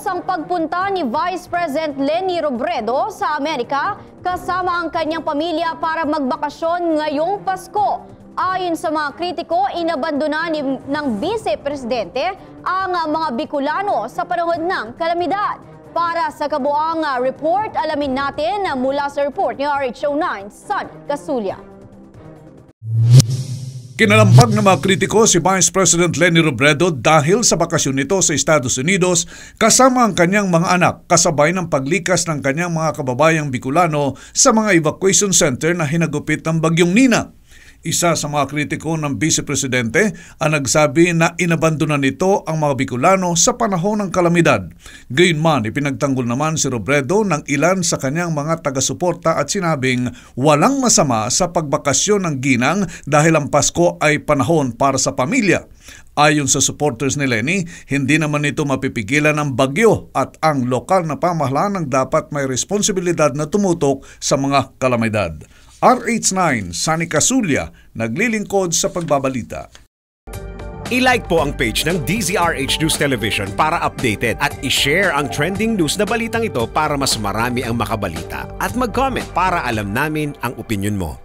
Matapos ang pagpunta ni Vice President Leni Robredo sa Amerika kasama ang kanyang pamilya para magbakasyon ngayong Pasko. Ayon sa mga kritiko, inabandona ng Vice Presidente ang mga Bicolano sa panahon ng kalamidad. Para sa kabuang report, alamin natin mula sa report ni RHO9, Sunny Casulia. Kinalambag ng mga kritiko si Vice President Leni Robredo dahil sa bakasyon nito sa Estados Unidos kasama ang kanyang mga anak kasabay ng paglikas ng kanyang mga kababayang Bicolano sa mga evacuation center na hinagupit ng Bagyong Nina. Isa sa mga kritiko ng Vice Presidente ang nagsabi na inabandona nito ang mga Bicolano sa panahon ng kalamidad. Gayunman, ipinagtanggol naman si Robredo ng ilan sa kanyang mga taga-suporta at sinabing walang masama sa pagbakasyon ng ginang dahil ang Pasko ay panahon para sa pamilya. Ayon sa supporters ni Leni, hindi naman ito mapipigilan ng bagyo at ang lokal na pamahalaan ang dapat may responsibilidad na tumutok sa mga kalamidad. RH9, Sunny Casulia, naglilingkod sa pagbabalita. I-like po ang page ng DZRH News Television para updated at i-share ang trending news na balitang ito para mas marami ang makabalita. At mag-comment para alam namin ang opinion mo.